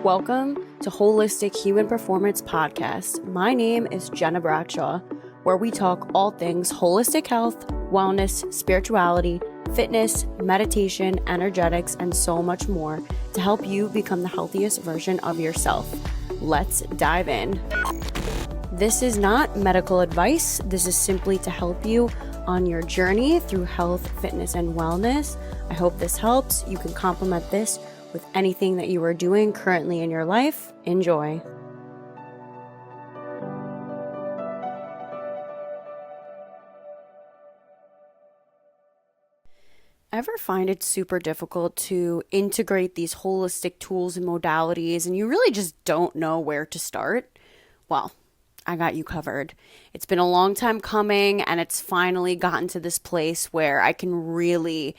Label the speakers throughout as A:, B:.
A: Welcome to Holistic Human Performance Podcast. My name is Gena Bradshaw, where we talk all things holistic health, wellness, spirituality, fitness, meditation, energetics, and so much more to help you become the healthiest version of yourself. Let's dive in. This is not medical advice. This is simply to help you on your journey through health, fitness, and wellness. I hope this helps. You can complement this with anything that you are doing currently in your life. Enjoy. Ever find it super difficult to integrate these holistic tools and modalities and you really just don't know where to start? Well, I got you covered. It's been a long time coming and it's finally gotten to this place where I can really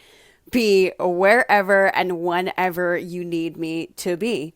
A: be wherever and whenever you need me to be.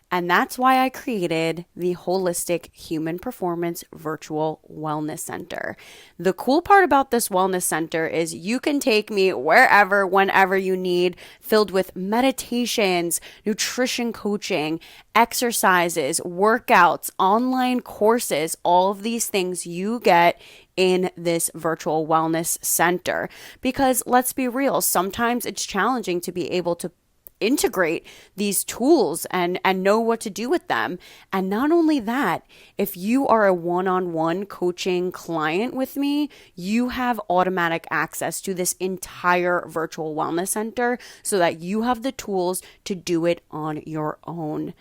A: And that's why I created the Holistic Human Performance Virtual Wellness Center. The cool part about this wellness center is you can take me wherever, whenever you need, filled with meditations, nutrition coaching, exercises, workouts, online courses, all of these things you get in this virtual wellness center. Because let's be real, sometimes it's challenging to be able to integrate these tools and know what to do with them. And not only that, if you are a one-on-one coaching client with me, you have automatic access to this entire virtual wellness center so that you have the tools to do it on your own.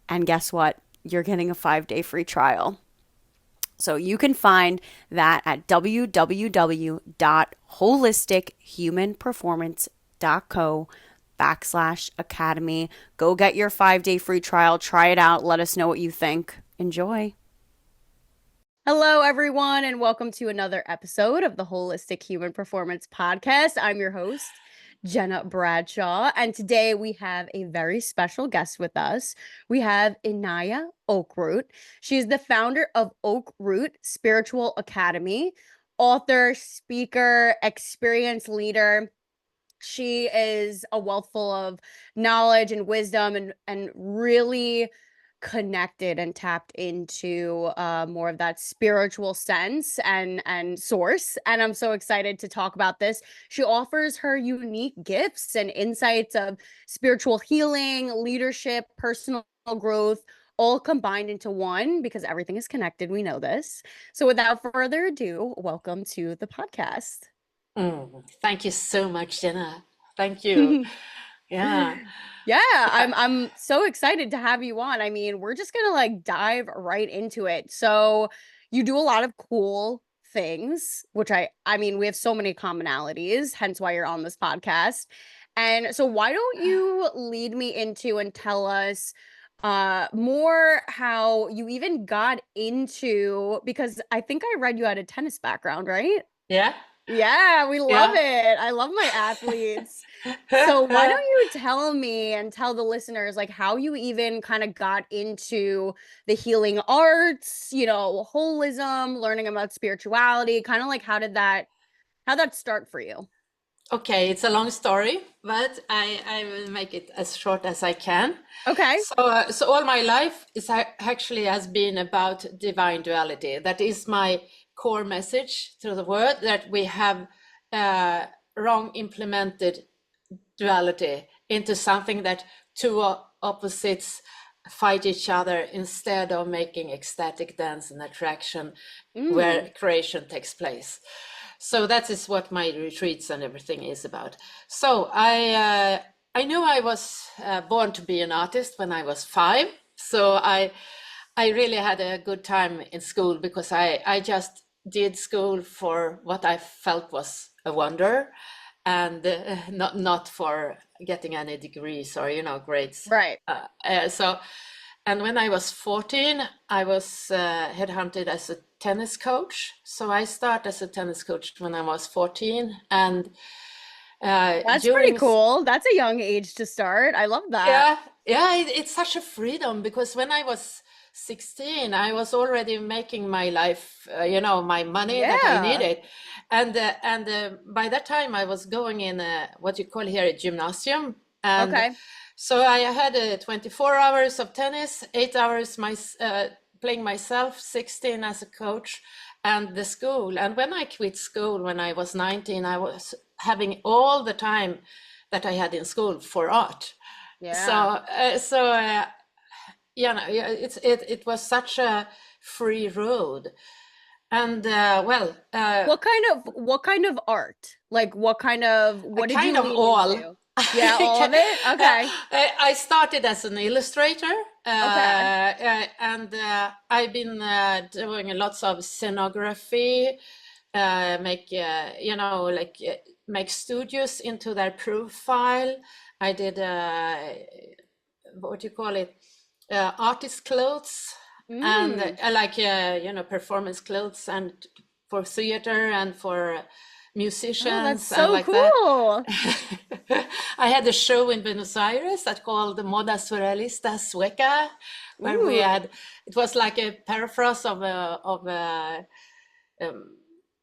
A: And guess what? You're getting a 5-day free trial. So you can find that at www.holistichumanperformance.co/academy. Go get your 5-day free trial. Try it out. Let us know what you think. Enjoy. Hello, everyone, and welcome to another episode of the Holistic Human Performance Podcast. I'm your host, Gena Bradshaw, and today we have a very special guest with us. We have Inaya Oakroot. She's the founder of Oakroot Spiritual Academy, author, speaker, experience leader. She is a wealth full of knowledge and wisdom and really connected and tapped into more of that spiritual sense and source. And I'm so excited to talk about this. She offers her unique gifts and insights of spiritual healing, leadership, personal growth, all combined into one because everything is connected. We know this. So without further ado, welcome to the podcast.
B: Thank you so much, Gena. Thank you. Yeah.
A: I'm so excited to have you on. I mean, we're just gonna dive right into it. So you do a lot of cool things, which I mean, we have so many commonalities, hence why you're on this podcast. And so why don't you lead me into and tell us more how you even got into, because I think I read you had a tennis background, right?
B: Yeah.
A: Yeah, we love it. I love my athletes. So why don't you tell me and tell the listeners how you even kind of got into the healing arts, holism, learning about spirituality, kind of how'd that start for you?
B: Okay, it's a long story, but I will make it as short as I can.
A: Okay.
B: So all my life actually has been about divine duality. That is my core message through the word, that we have wrong implemented duality into something that two opposites fight each other instead of making ecstatic dance and attraction where creation takes place. So that is what my retreats and everything is about. So I knew I was born to be an artist when I was 5. So I really had a good time in school because I just did school for what I felt was a wonder, and not for getting any degrees or grades.
A: Right.
B: And when I was 14, I was headhunted as a tennis coach. So I started as a tennis coach when I was 14, and
A: that's pretty cool. That's a young age to start. I love that.
B: Yeah, it's such a freedom, because when I was 16, I was already making my life, my money that I needed. And by that time I was going in what you call here a gymnasium. And So I had 24 hours of tennis, 8 hours playing myself, 16 as a coach, and the school. And when I quit school when I was 19, I was having all the time that I had in school for art. So,
A: Yeah.
B: it was such a free road. And
A: What kind of art? Like what did
B: kind
A: you
B: of
A: lean
B: all.
A: into? Yeah, all of it? Okay.
B: I started as an illustrator,
A: Okay.
B: and I've been doing lots of scenography, make studios into their profile. I did what do you call it, artist clothes, and
A: Mm.
B: performance clothes, and for theater and for
A: Oh, that's
B: musicians and
A: so
B: like that.
A: cool.
B: I had a show in Buenos Aires that called Moda Surrealista Sueca, where we
A: Ooh.
B: had, it was like a paraphrase um,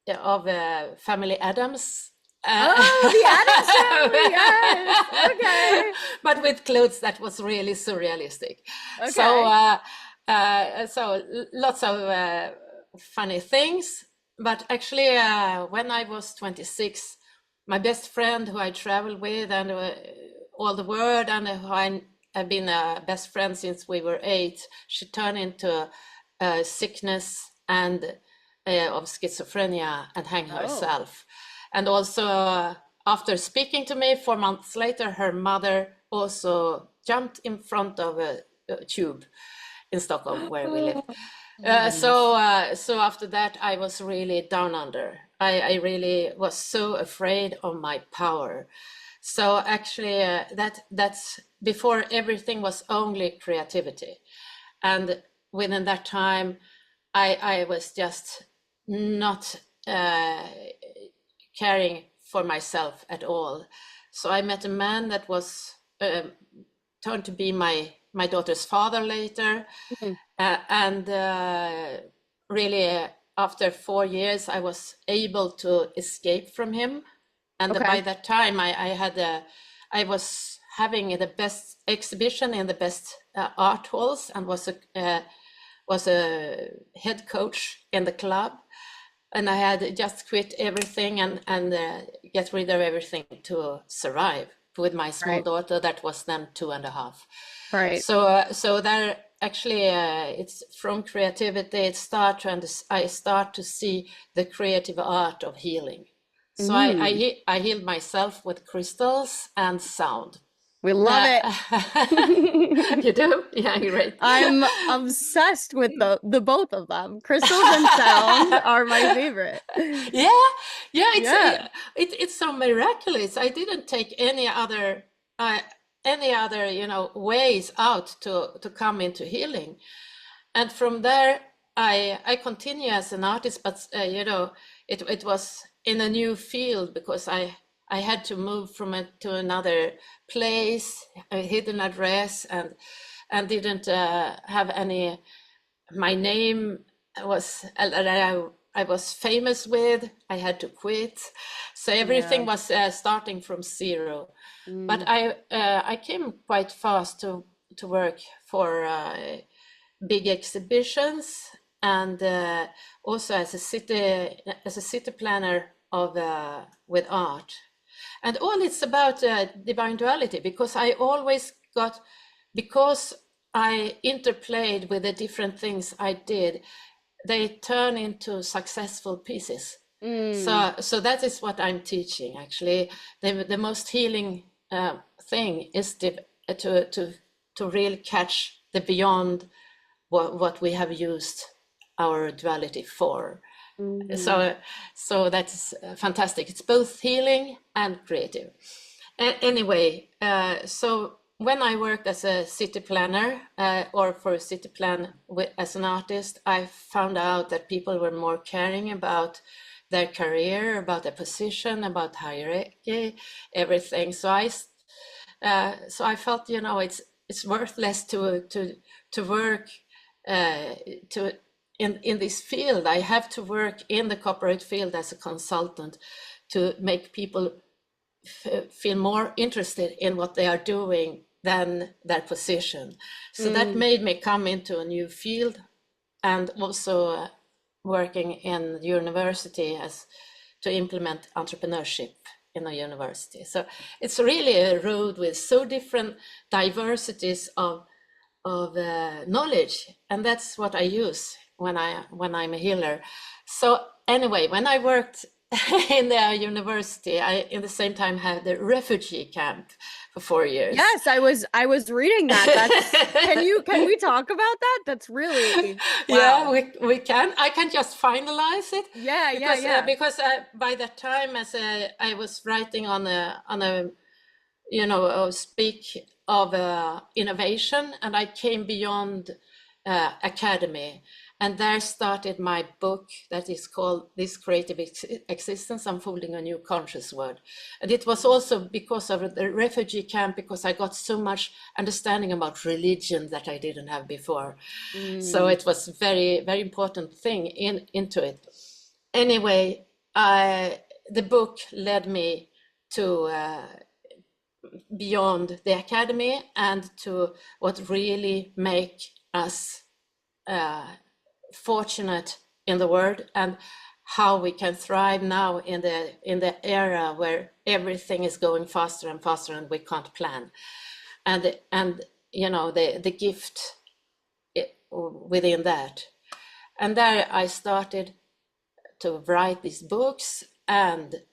B: of Family Adams.
A: Oh, the Addams Family. Yes. Okay.
B: But with clothes that was really surrealistic. So,
A: Okay.
B: lots of funny things. But actually, when I was 26, my best friend who I traveled with and all the world, and who I've been a best friend since we were 8, she turned into sickness and of schizophrenia and hang
A: Oh.
B: herself. And also, after speaking to me 4 months later, her mother also jumped in front of a tube in Stockholm, where we live.
A: Oh my goodness.
B: So after that, I was really down under. I really was so afraid of my power. So actually, that's before everything was only creativity, and within that time, I was just not caring for myself at all. So I met a man that was turned to be my daughter's father later,
A: Mhm.
B: and really after 4 years I was able to escape from him. And by
A: Okay.
B: that time I was having the best exhibition in the best art halls, and was a head coach in the club, and I had just quit everything and get rid of everything to survive with my small
A: Right.
B: daughter that was then 2.5.
A: Right.
B: So there actually, it's from creativity. I start to see the creative art of healing. So
A: Mm.
B: I healed myself with crystals and sound.
A: We love
B: Uh,
A: it.
B: you do? Yeah, great.
A: I'm obsessed with the both of them. Crystals and sound are my favorite.
B: Yeah, yeah,
A: Yeah.
B: it's so miraculous. I didn't take uh, any other ways out to come into healing. And from there I continue as an artist, but it was in a new field, because I had to move from it to another place, a hidden address, and didn't have any, my name was I was famous with. I had to quit, so
A: Yeah.
B: everything was starting from zero. But
A: Mm.
B: I came quite fast to work for big exhibitions, and also as a city planner of with art. And all it's about divine duality, because I always got, because I interplayed with the different things I did, they turn into successful pieces.
A: Mm.
B: So that is what I'm teaching. Actually, the most healing thing is to really catch the beyond what we have used our duality for.
A: Mm.
B: So that's fantastic. It's both healing and creative. Anyway, so when I worked as a city planner, or for a city plan as an artist, I found out that people were more caring about their career, about their position, about hierarchy, everything. So I felt, it's worthless to work to in this field. I have to work in the corporate field as a consultant to make people feel more interested in what they are doing, than their position. So that
A: Mm.
B: made me come into a new field, and also working in university as to implement entrepreneurship in a university. So it's really a road with so different diversities of knowledge, and that's what I use when I'm a healer. So anyway, when I worked in the university, I in the same time had the refugee camp for 4 years.
A: Yes, I was reading that. That's can we talk about that? That's really
B: Yeah,
A: wow.
B: we can. I can just finalize it
A: Yeah, yeah,
B: because
A: yeah.
B: by that time, as I was writing on a speak of innovation, and I came beyond academy, and there started my book that is called This Creative Existence, Unfolding a New Conscious World. And it was also because of the refugee camp, because I got so much understanding about religion that I didn't have before. So
A: Mm.
B: it was very, very important thing into it. Anyway, the book led me to beyond the academy and to what really make us fortunate in the world, and how we can thrive now in the era where everything is going faster and faster and we can't plan, and the gift within that. And there I started to write these books, and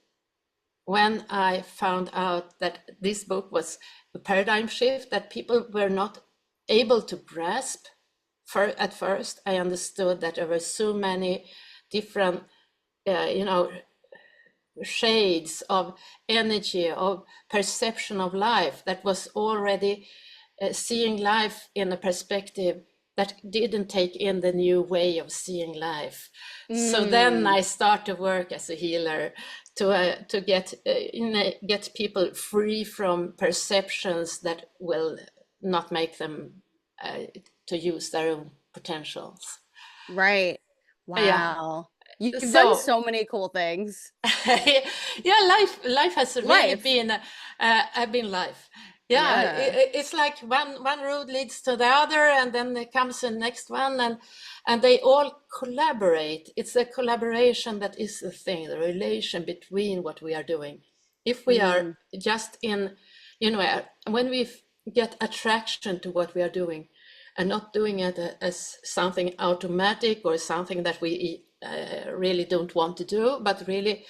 B: when I found out that this book was a paradigm shift that people were not able to grasp at first, I understood that there were so many different, shades of energy, of perception of life, that was already seeing life in a perspective that didn't take in the new way of seeing life. So then
A: Mm.
B: I start to work as a healer to get people free from perceptions that will not make them to use their own potentials.
A: Right.
B: Yeah.
A: Wow. You've done
B: So
A: so many cool things.
B: yeah, life has really
A: Life.
B: been life. Yeah,
A: Yeah.
B: it's like one road leads to the other, and then there comes the next one, and they all collaborate. It's a collaboration that is the thing, the relation between what we are doing. If we are
A: Mm.
B: just in, when we get attraction to what we are doing, and not doing it as something automatic or something that we really don't want to do, but really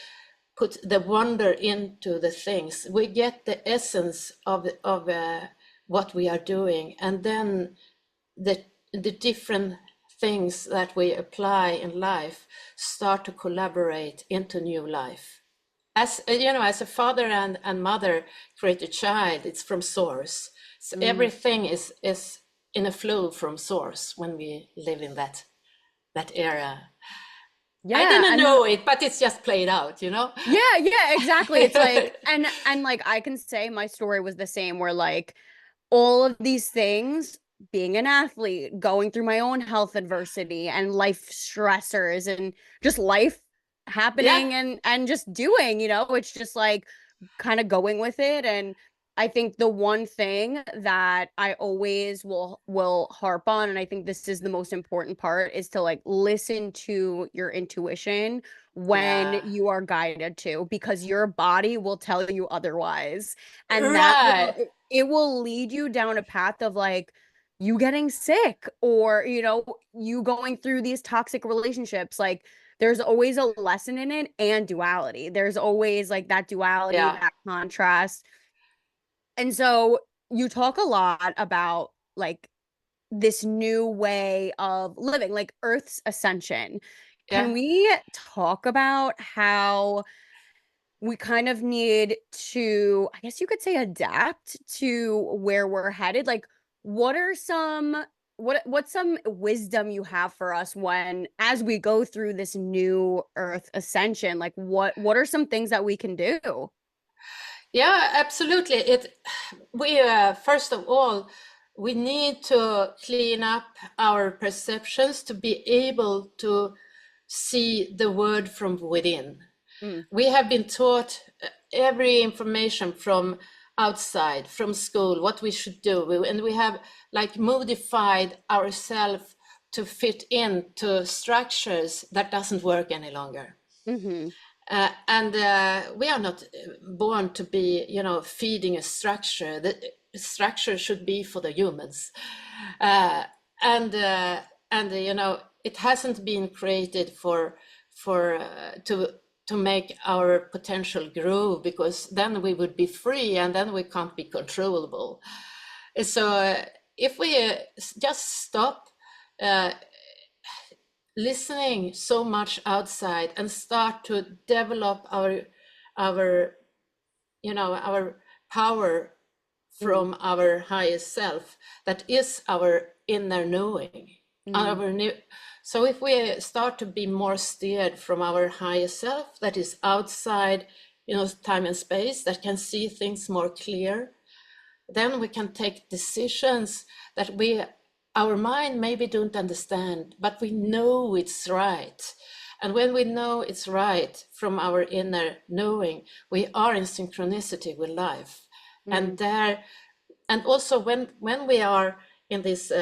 B: put the wonder into the things, we get the essence of what we are doing, and then the different things that we apply in life start to collaborate into new life. As as a father and mother create a child, it's from source. So
A: Mm.
B: everything is in a flow from source when we live in that era. I
A: Yeah,
B: didn't
A: and
B: know it, but it's just played out.
A: yeah, yeah, exactly. It's like and like I can say my story was the same where like all of these things, being an athlete, going through my own health adversity and life stressors and just life
B: Yeah,
A: happening and just doing, it's just like kind of going with it. And I think the one thing that I always will harp on, and I think this is the most important part, is to like listen to your intuition when
B: yeah,
A: you are guided to, because your body will tell you otherwise. And that
B: right.
A: it will lead you down a path of like you getting sick, or you going through these toxic relationships. Like there's always a lesson in it, and duality. There's always like that duality,
B: Yeah,
A: that contrast. And so you talk a lot about like this new way of living, like Earth's ascension.
B: yeah.
A: Can we talk about how we kind of need to, I guess you could say, adapt to where we're headed? Like, what are some what's some wisdom you have for us when as we go through this new Earth ascension? Like, what are some things that we can do?
B: Yeah, absolutely. We first of all, we need to clean up our perceptions to be able to see the word from within.
A: Mm.
B: We have been taught every information from outside from school what we should do, and we have like modified ourselves to fit into structures that doesn't work any longer.
A: Mm-hmm.
B: And we are not born to be, feeding a structure. The structure should be for the humans, uh, and it hasn't been created for to make our potential grow, because then we would be free and then we can't be controllable. So if we just stop uh, listening so much outside and start to develop our our power
A: Mm-hmm.
B: from our highest self, that is our inner knowing, our new. So if we start to be more steered from our highest self, that is outside, time and space, that can see things more clear, then we can take decisions that our mind maybe don't understand, but we know it's right. And when we know it's right from our inner knowing, we are in synchronicity with life.
A: Mm-hmm.
B: And also when we are in this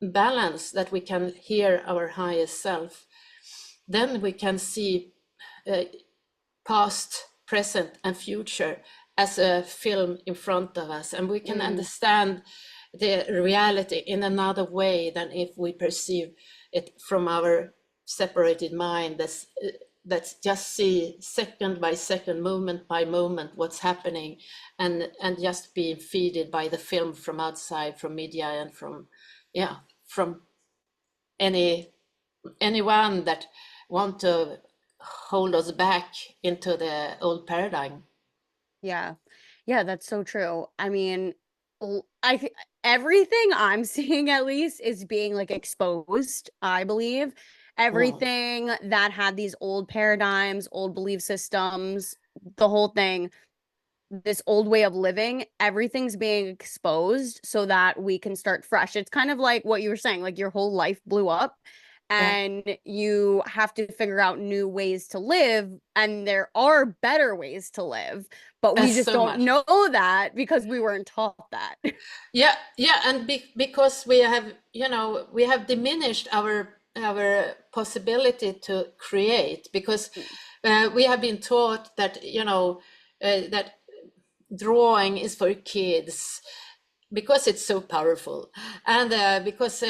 B: balance, that we can hear our highest self, then we can see past, present, and future as a film in front of us, and we can
A: Mm-hmm.
B: understand the reality in another way than if we perceive it from our separated mind that's just see second by second, moment by moment, what's happening, and just being feeded by the film from outside, from media, and from anyone that want to hold us back into the old paradigm.
A: Yeah. Yeah, that's so true. I mean, everything I'm seeing at least is being like exposed, I believe.
B: Mm.
A: Everything that had these old paradigms, old belief systems, the whole thing, this old way of living, everything's being exposed so that we can start fresh. It's kind of like what you were saying, like your whole life blew up
B: Yeah,
A: and you have to figure out new ways to live, and there are better ways to live, but we just
B: so
A: don't
B: much.
A: know that because we weren't taught that.
B: Yeah, and because we have diminished our possibility to create, because we have been taught that that drawing is for kids, because it's so powerful, and because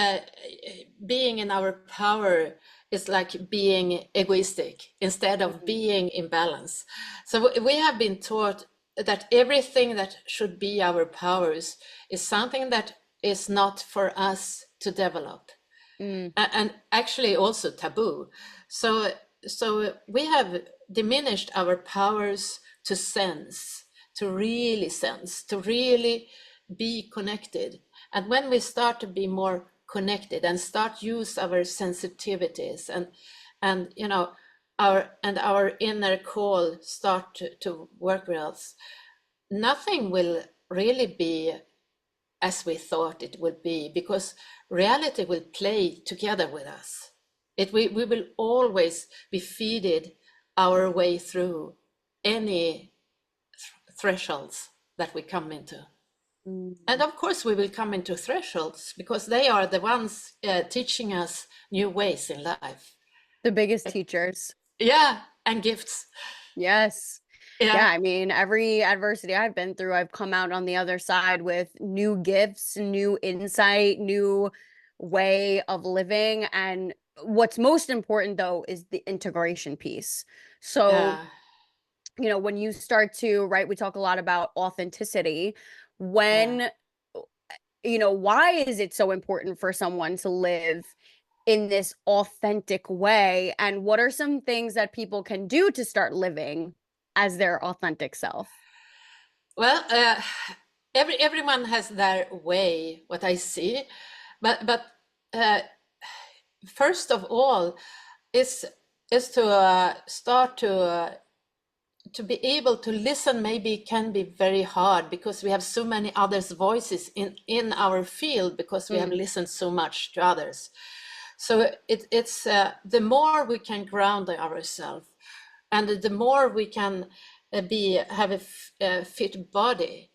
B: being in our power is like being egoistic instead of
A: Mhm.
B: being in balance. So we have been taught that everything that should be our powers is something that is not for us to develop,
A: Mm,
B: and actually also taboo. So we have diminished our powers to sense, to really sense, to really be connected. And when we start to be more connected and start use our sensitivities, and our inner call start to work with us, nothing will really be as we thought it would be, because reality will play together with us. We will always be feeded our way through any thresholds that we come into. And
A: mm.
B: of course, we will come into thresholds because they are the ones teaching us new ways in life.
A: The biggest teachers.
B: Yeah, and gifts.
A: Yes. Yeah,
B: Yeah,
A: I mean, every adversity I've been through, I've come out on the other side with new gifts, new insight, new way of living. And what's most important, though, is the integration piece. So,
B: yeah,
A: when you start to, right, we talk a lot about authenticity.
B: yeah.
A: When, why is it so important for someone to live in this authentic way? And what are some things that people can do to start living as their authentic self?
B: Well, everyone has their way, what I see, but uh, first of all, is to start to be able to listen. Maybe can be very hard because we have so many others' voices in our field, because we have
A: Mm,
B: listened so much to others. So it's the more we can ground ourselves, and the more we can have a fit body,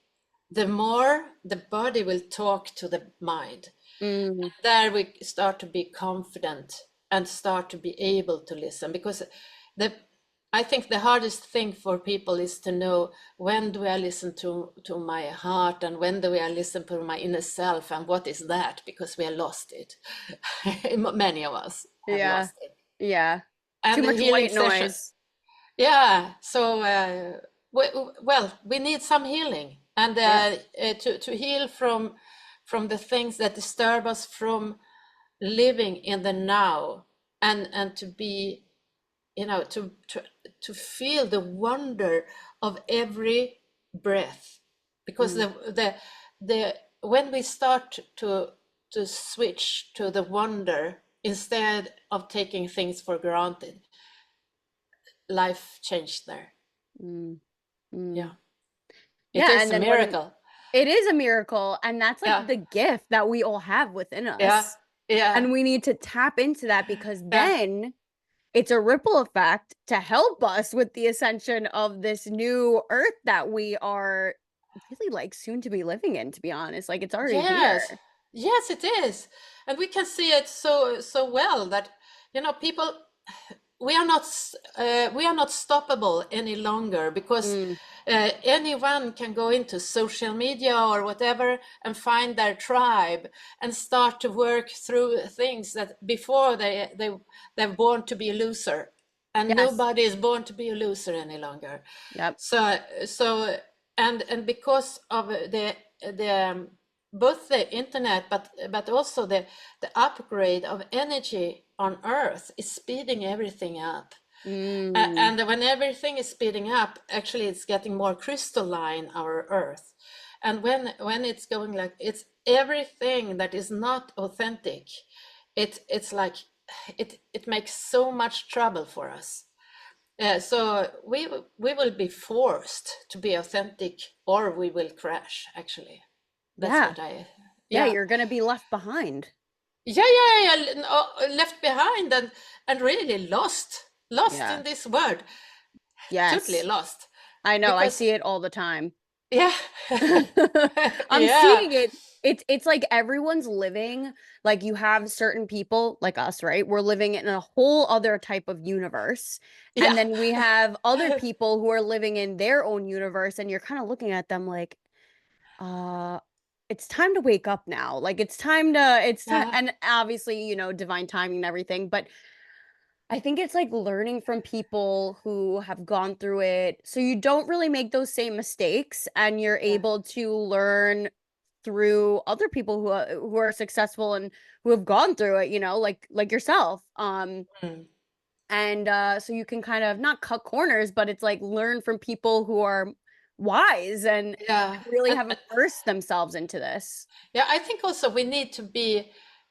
B: the more the body will talk to the mind.
A: Mm,
B: There we start to be confident and start to be able to listen, because the I think the hardest thing for people is to know, when do I listen to my heart, and when do I listen to my inner self, and what is that, because we have lost it. Many of us have
A: yeah.
B: lost it.
A: Yeah. Too
B: And the
A: much
B: healing
A: white
B: session,
A: noise.
B: yeah, so well, we need some healing, and
A: Yeah.
B: to heal from the things that disturb us from living in the now, and to be, to feel the wonder of every breath, because
A: Mm,
B: the when we start to switch to the wonder instead of taking things for granted, life changed there.
A: mm, mm.
B: Yeah, it
A: Yeah,
B: is
A: and
B: a
A: then when
B: miracle.
A: it is a miracle, and that's like
B: Yeah,
A: the gift that we all have within
B: yeah,
A: us.
B: yeah,
A: And we need to tap into that, because
B: yeah.
A: then it's a ripple effect to help us with the ascension of this new earth that we are really like soon to be living in, to be honest. Like it's already
B: Yes,
A: here.
B: yes, it is, and we can see it so well that, people, we are not stoppable any longer, because
A: Mm,
B: anyone can go into social media or whatever and find their tribe and start to work through things that before they're born to be a loser, and
A: yes.
B: nobody is born to be a loser any longer.
A: Yep.
B: So and because of the both the internet, but also the upgrade of energy on earth is speeding everything up.
A: Mm,
B: And when everything is speeding up, actually it's getting more crystalline, our earth. And when it's going, like, it's everything that is not authentic, it's like it makes so much trouble for us. So we will be forced to be authentic, or we will crash, actually. That's
A: yeah.
B: what I
A: Yeah,
B: Yeah.
A: you're gonna be left behind.
B: Yeah. Left behind, and really lost
A: Yeah.
B: in this world, totally
A: Yes.
B: lost,
A: I know. I
B: because
A: see it all the time.
B: yeah.
A: I'm
B: Yeah,
A: seeing it. It's like everyone's living, like you have certain people like us, right? We're living in a whole other type of universe. And
B: yeah,
A: then we have other people who are living in their own universe, and you're kind of looking at them like, uh, it's time to wake up now. Like it's time,
B: yeah,
A: and obviously, divine timing and everything, but I think it's like learning from people who have gone through it, so you don't really make those same mistakes, and you're
B: yeah.
A: able to learn through other people who are successful and who have gone through it, like yourself.
B: Mm.
A: And so you can kind of not cut corners, but it's like learn from people who are wise
B: Yeah,
A: and really
B: and
A: have immersed themselves into this.
B: yeah, I think also we need to be,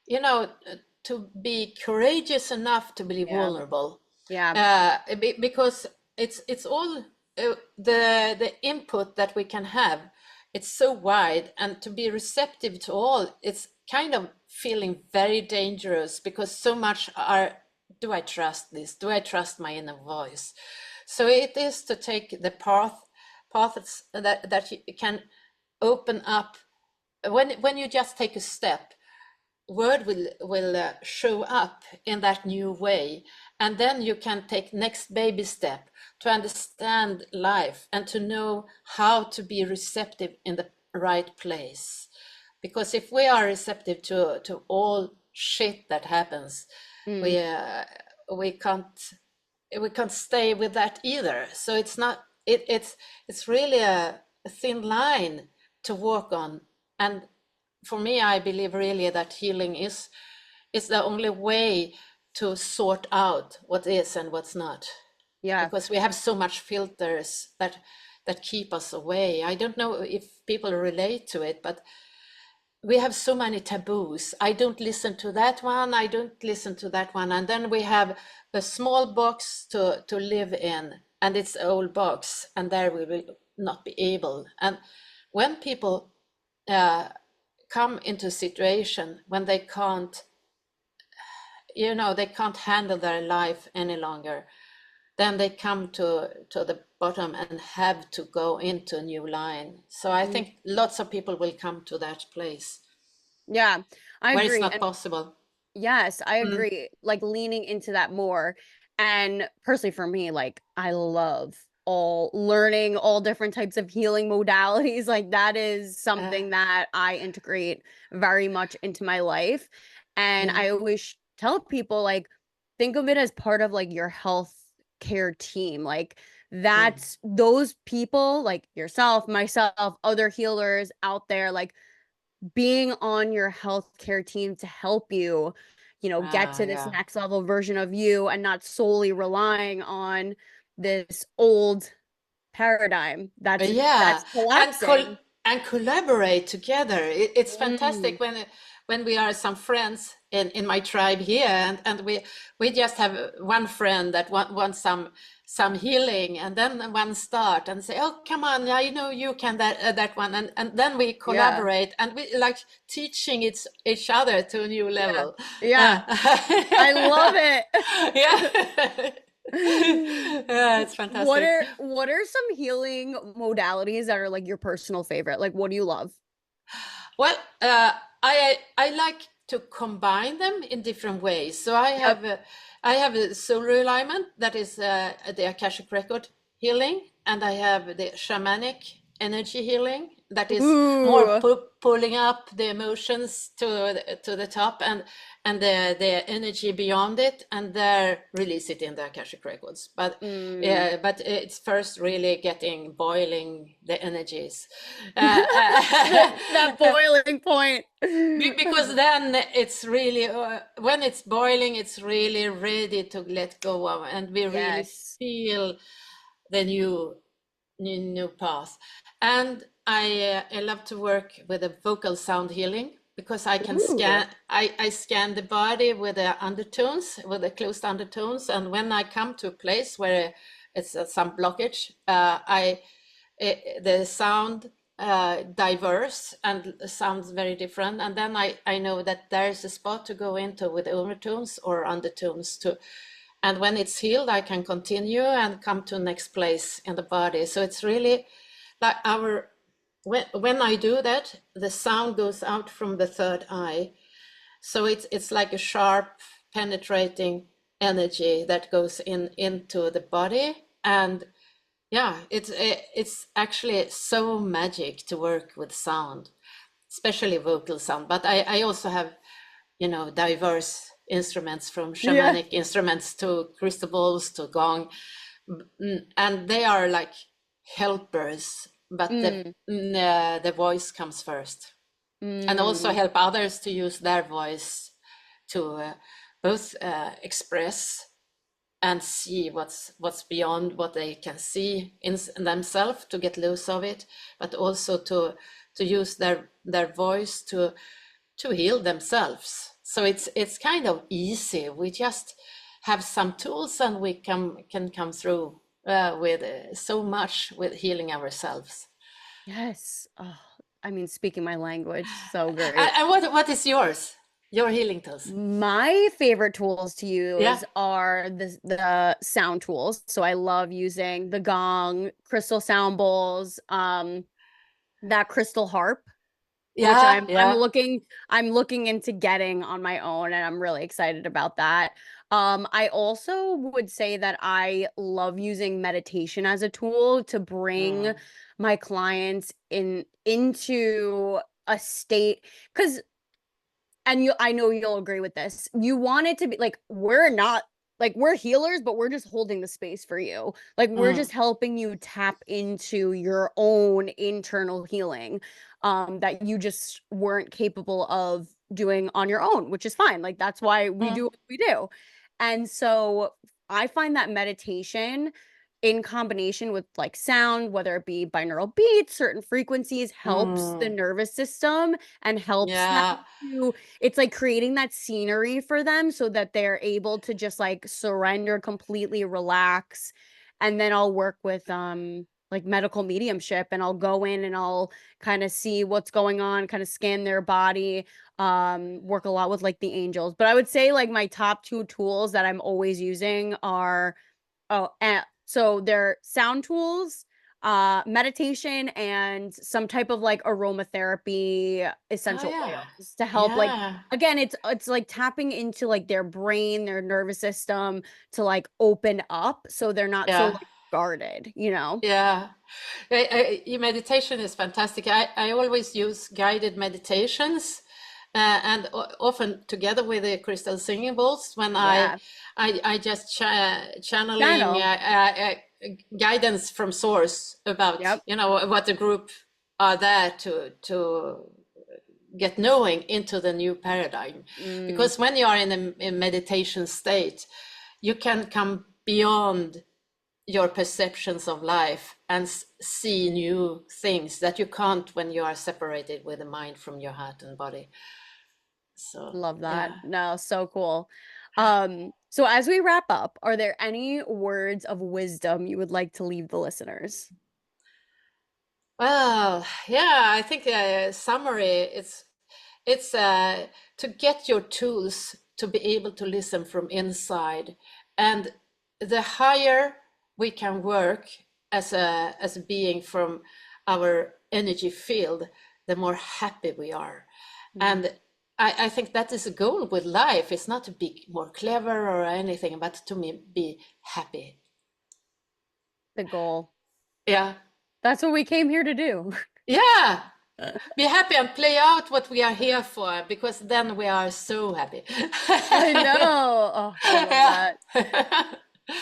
B: to be courageous enough to be
A: Yeah.
B: vulnerable,
A: Yeah.
B: because it's all the input that we can have. It's so wide, and to be receptive to all, it's kind of feeling very dangerous, because so much are, do I trust this? Do I trust my inner voice? So it is to take the paths that you can open up. When you just take a step, word will show up in that new way, and then you can take next baby step to understand life and to know how to be receptive in the right place. Because if we are receptive to all shit that happens,
A: Mm.
B: we uh, we can't we can't stay with that either. So it's not it's really a thin line to walk on. And for me, I believe really that healing is the only way to sort out what is and what's not,
A: Yeah.
B: because we have so much filters that keep us away. I don't know if people relate to it, but we have so many taboos. I don't listen to that one, I don't listen to that one, and then we have a small box to live in, and it's an old box, and there we will not be able. And when people uh, come into a situation when they can't, they can't handle their life any longer, then they come to the bottom and have to go into a new line. So I
A: Mm,
B: think lots of people will come to that place
A: yeah, I
B: where it's
A: agree.
B: not
A: And
B: possible.
A: yes, I
B: Mm.
A: agree. Like leaning into that more. And personally for me, like I love all learning all different types of healing modalities. Like that is
B: Uh,
A: something that I integrate very much into my life. And
B: yeah.
A: I always tell people like think of it as part of like your health care team. Like
B: Mm.
A: that's those people like yourself, myself, other healers out there like being on your healthcare team to help you, get
B: Ah,
A: to this
B: yeah.
A: next level version of you and not solely relying on this old paradigm
B: Yeah,
A: that's
B: and
A: collapsing.
B: and collaborate together. It's
A: Mm,
B: fantastic when we are some friends in my tribe here, and we just have one friend that wants some healing, and then one start and say, "Oh, come on, I know you can that one," and then we
A: yeah,
B: collaborate and we like teaching each other to a new
A: yeah,
B: level.
A: yeah.
B: Uh,
A: I love
B: yeah,
A: it.
B: yeah, it's
A: what
B: fantastic.
A: are what are some healing modalities that are like your personal favorite? Like what do you love?
B: Well, I like to combine them in different ways. So
A: Yep.
B: I have a soul realignment that is the Akashic record healing, and I have the shamanic energy healing that is more
A: Ooh.
B: pulling up the emotions to the top and the energy beyond it, and there release it in the Akashic records.
A: Mm.
B: But it's first really getting boiling the energies.
A: That boiling point.
B: Because then it's really when it's boiling, it's really ready to let go of, and we really
A: Yes.
B: feel the new path. And I love to work with a vocal sound healing because I can
A: Ooh.
B: I scan the body with the undertones, with the closed undertones, and when I come to a place where it's some blockage, the sound diverse and sounds very different, and then I know that there's a spot to go into with overtones or undertones too, and when it's healed I can continue and come to next place in the body. So it's really like our when I do that, the sound goes out from the third eye, so it's like a sharp penetrating energy that goes into the body. And yeah, it's actually so magic to work with sound, especially vocal sound. But I also have, diverse instruments from
A: Yeah.
B: shamanic instruments to crystal balls to gong, and they are like helpers, but
A: Mm.
B: the voice comes first, and also
A: Mm.
B: help others to use their voice to both express and see what's beyond what they can see in themselves to get loose of it, but also to use their voice to heal themselves. So it's kind of easy. We just have some tools and we can come through with so much with healing ourselves.
A: Yes. Oh, I mean, speaking my language, so great.
B: And what is yours? Your healing tools?
A: My favorite tools to
B: Yeah,
A: use are the sound tools. So I love using the gong, crystal sound bowls, that crystal harp, which
B: yeah, yeah.
A: I'm looking into getting on my own, and I'm really excited about that. I also would say that I love using meditation as a tool to bring
B: Mm,
A: my clients into a state, because and I know you'll agree with this. You want it to be like we're not like we're healers, but we're just holding the space for you. Like we're
B: mm,
A: just helping you tap into your own internal healing that you just weren't capable of doing on your own, which is fine. Like that's why we
B: mm,
A: do what we do. And so I find that meditation in combination with like sound, whether it be binaural beats, certain frequencies, helps the
B: mm.
A: nervous system and helps them
B: Yeah.
A: to it's like creating that scenery for them so that they're able to just like surrender, completely relax. And then I'll work with like medical mediumship, and I'll go in and I'll kind of see what's going on, kind of scan their body, work a lot with like the angels. But I would say like my top two tools that I'm always using are Oh, and so they're sound tools, meditation, and some type of like aromatherapy
B: Oh
A: essential
B: yeah,
A: oils to help like
B: yeah,
A: again, it's like tapping into like their brain, their nervous system to like open up so they're not so
B: yeah,
A: like guarded, you know?
B: yeah. Meditation is fantastic. I always use guided meditations, and often together with the crystal singing bowls when
A: Yeah.
B: I just channeling
A: Channel.
B: guidance from source about,
A: Yep.
B: what the group are there to get knowing into the new paradigm.
A: Mm,
B: Because when you are in a meditation state, you can come beyond your perceptions of life and see new things that you can't when you are separated with the mind from your heart and body. So
A: love that.
B: yeah.
A: No, so cool. So as we wrap up, are there any words of wisdom you would like to leave the listeners?
B: Well, yeah, I think summary, it's to get your tools to be able to listen from inside, and the higher we can work as a being from our energy field, the more happy we are.
A: Mm,
B: And I think that is a goal with life. It's not to be more clever or anything, but to me be happy.
A: the goal.
B: Yeah,
A: That's what we came here to do.
B: yeah. Be happy and play out what we are here for, because then we are so happy.
A: I know. Oh, I love
B: Yeah.
A: that.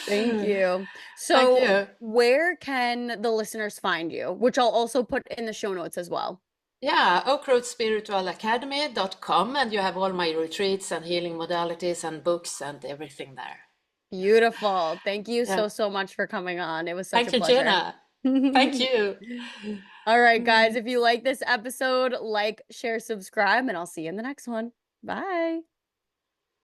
A: Thank you.
B: Thank
A: So,
B: you.
A: where can the listeners find you? Which I'll also put in the show notes as well.
B: Yeah, oakrootspiritualacademy.com, and you have all my retreats and healing modalities and books and everything there.
A: Beautiful. Thank you
B: Yeah.
A: so, so much for coming on. It was such a
B: Thank you,
A: pleasure.
B: Gena. Thank you.
A: All right, guys. If you like this episode, like, share, subscribe, and I'll see you in the next one. Bye.